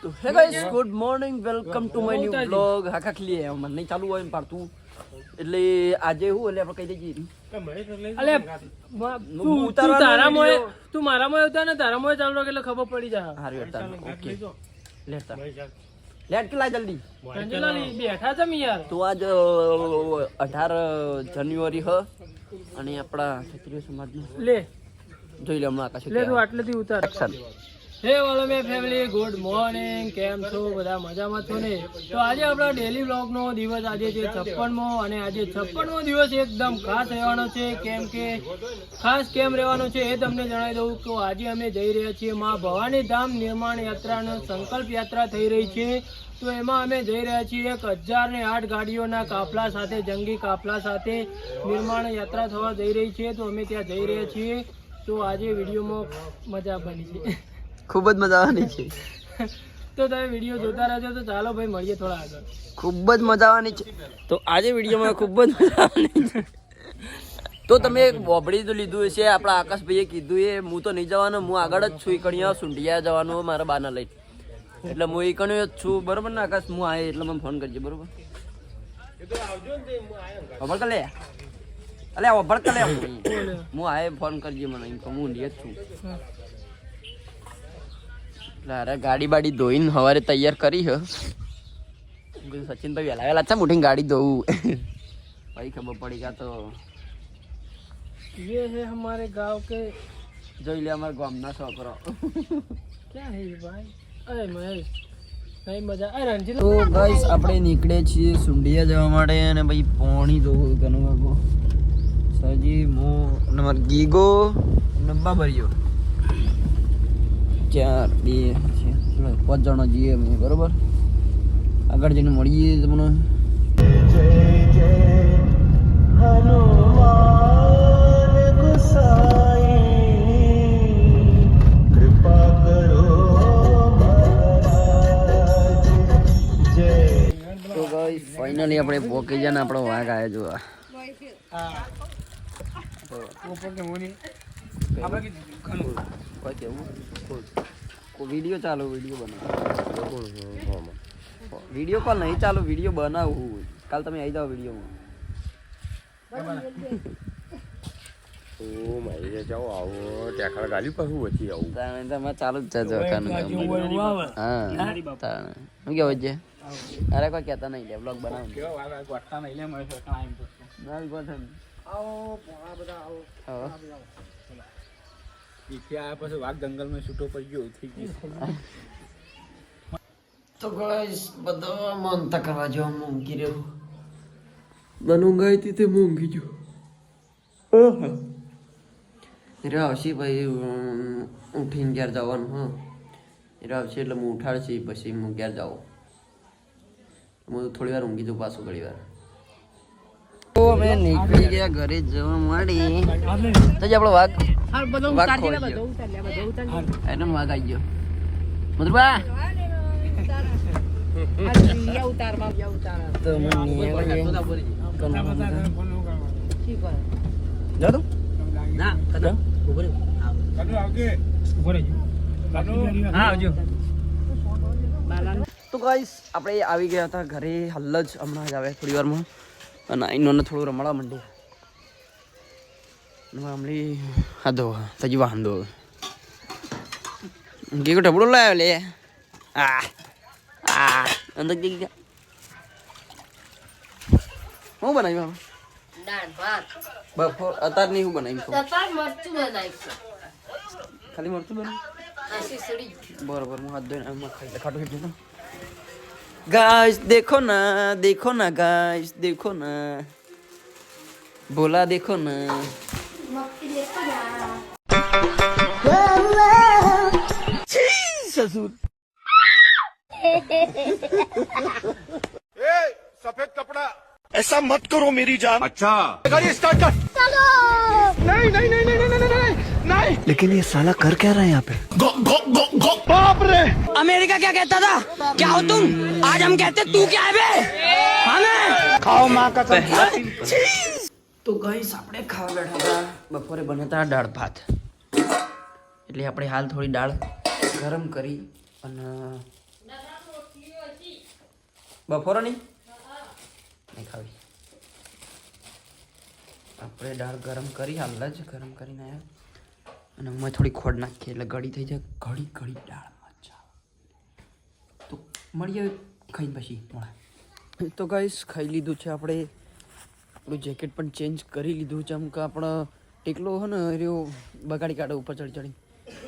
તો hey guys good morning welcome to my new blog હાકાખલી હે મને નહીં ચાલુ હોય એમ પાડતું એટલે આજે હું એટલે આપણે કહી દઈએ અલે તું તારા મોય તું મારા મોય ઉતાર ને તારા મોય ચાલુ એટલે ખબર પડી જાય હારી હતા ઓકે લેટ લેટ કે લા જલ્દી સંજલાલી બેઠા છે મી યાર તો આજ 18 જાન્યુઆરી હ અને આપણા ક્ષત્રિય સમાજનું લે જોઈ લે હમણાં આકાશ લે તું આટલેથી ઉતાર હે વાલો મે ફેમિલી ગુડ મોર્નિંગ કેમ છો બધા મજામાં છો ને તો આજે આપણા ડેલી વ્લોગ નો દિવસ આજે છે 56મો અને આજે 56મો દિવસ એકદમ ખાસ રહેવાનો છે કેમ કે ખાસ કેમ રહેવાનો છે એ તમને જણાવી દઉં કે આજે અમે જઈ રહ્યા છીએ માં ભવાની ધામ નિર્માણ યાત્રાનો સંકલ્પ યાત્રા થઈ રહી છે તો એમાં અમે જઈ રહ્યા છીએ 1008 ગાડીઓના કાફલા સાથે જંગી કાફલા સાથે નિર્માણ યાત્રા થવા જઈ રહી છે તો અમે ત્યાં જઈ રહ્યા છીએ તો આજે વિડીયોમાં મજા બની છે ખૂબ જ મજા આવવાની છે તો તમે વિડીયો જોતા રહેજો તો ચાલો ભાઈ મળીએ થોડા આગળ ખૂબ જ મજા આવવાની છે તો આજે વિડીયોમાં ખૂબ જ મજા આવવાની છે તો તમે બોબડી તો લીધું છે આપણા આકાશભાઈએ કીધું એ હું તો નહીં જવાનો હું આગળ જ છું કણિયા સુંઢિયા જવાનું મારા બાના લઈને એટલે હું એ કણ્યો જ છું બરોબર ને આકાશ હું આવે એટલે મને ફોન કરજે બરોબર ખબર કે લે અલે ખબર કે લે હું આવે ફોન કરજે મને હું ઊંઢી જ છું અરે ગાડી બાડી ધોઈને સવારે તૈયાર કરી હ સચિનભાઈ વહેલા છે ઉઠીને ગાડી ધોવું ભાઈ ખબર પડી ગયા તો ये है हमारे गांव के જોઈ લે અમારા ગામના છોકરો क्या है ये भाई अरे महेश नहीं मजा अरे रंजीत તો ગાઈસ આપણે નીકળે છીએ સુંઢિયા જવા માટે અને ભાઈ પોણી જોવું ઘણું વાગો સજી મો નંબર ગીગો નબ્બા ભર્યો 4 2 છે ચલો 5 જણો જઈએ અમે બરોબર આગળ જઈને મળીએ તમને જય જય હનુમાન ગુસાઈ કૃપા કરો જય તો ગાઈસ ફાઇનલી આપણે પોકી જને આપણો વાઘ આવ્યો જો વિડીયો ચાલો વિડીયો બનાવો વિડીયો કોલ નહીં ચાલો વિડીયો બનાવું કાલ તમે આવી જાઓ વિડીયોમાં ઓ મારી જાઓ આવો ટેકળ ગાલી પાછું વચ્ચે આવું તમે ચાલુ જ છે હા શું કેવું છે અરે કોઈ કહેતા નહીં લે બ્લોગ બનાવું પછી વાઘ જંગલમાં છૂટો પડી ગયો થઈ ગયો તો ગાઈસ બધા માનતા કરવા જો મૂંગી રહ્યો બનુંગાઈ તી તે મૂંગી જો રે આવશે ભાઈ ઉઠીને ઘેર જવાનું હા રે આવશે એટલે હું ઉઠાડશે પછી હું ઘેર જાઉં હું થોડી વાર ઊંઘી જાઉં પાછું ઘણી વાર તો અમે નીકળી ગયા ઘરે જવા મળી તો જ આપણો વાઘ વાઘ ખોઈ ગયો એને વાઘ આવી ગયો મધુબા તો મને જાદુ ના કદો ઉભો રે કદો આવજે ઉભો રે હા આવજો તો ગાઈસ આપણે આવી ગયા હતા ઘરે હાલ જ હમણાં જ આવે થોડી વારમાં અને આઈનોને થોડું રમાડવા માંડ્યું હમણાં હાદો તજી વાંધો કે ઢબડો લાવ્યો લે આ આ અંદર જઈ ગયા શું બનાવ્યું દાળ ભાત બફોર અત્યારની શું બનાવ્યું સફાર મરચું બનાવીશું ખાલી મરચું બનાવ્યું આશી સડી બરોબર હું હાથ ધોઈને આમાં ખાઈ લે ખાટું ખાટું गाइस देखो ना गाइस देखो ना बोला देखो ना મક્કી દેખો ના ससुर सफेद कपड़ा ऐसा मत करो मेरी जान अच्छा गाड़ी स्टार्ट कर नहीं नहीं नहीं नहीं नहीं नहीं नहीं लेकिन ये साला कर क्या रहा है यहाँ पे गो गो गो गो बाप रे अमेरिका क्या कहता था क्या हो तुम आज हम कहते तू क्या है बे खाओ माँ का તો ગાઈસ આપણે ખાવા બેઠા હતા બપોરે બન્યા દાળ ભાત એટલે આપણે હાલ થોડી દાળ ગરમ કરી અને બપોરે નહીં ખાવી. આપણે દાળ ગરમ કરી હાલ જ ગરમ કરીને આવ્યા અને હું થોડી ખોડ નાખીએ એટલે ગળી થઈ જાય. ઘડી દાળ મજા તો મળીએ ખાઈ પછી મળે. તો ગાઈસ ખાઈ લીધું છે આપણે. આપણું જેકેટ પણ ચેન્જ કરી લીધું છે. આમ કે આપણો ટેકલો હોય ને એરો બગાડી કાઢો ઉપર ચડી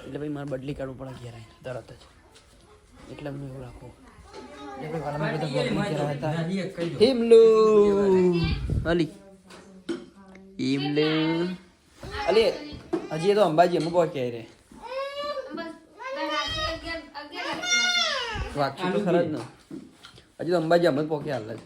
એટલે ભાઈ મારે બદલી કાઢવું પડે ઘેર તરત જ. એટલે હું એવું રાખું. હિમલુ અલી હિમલુ અલી હજી એ તો અંબાજી અમુક પહોંચ્યા રે વાગશું તો ખરા જ ને. હજી તો અંબાજી હમણાં પહોંચ્યા હાલ જ.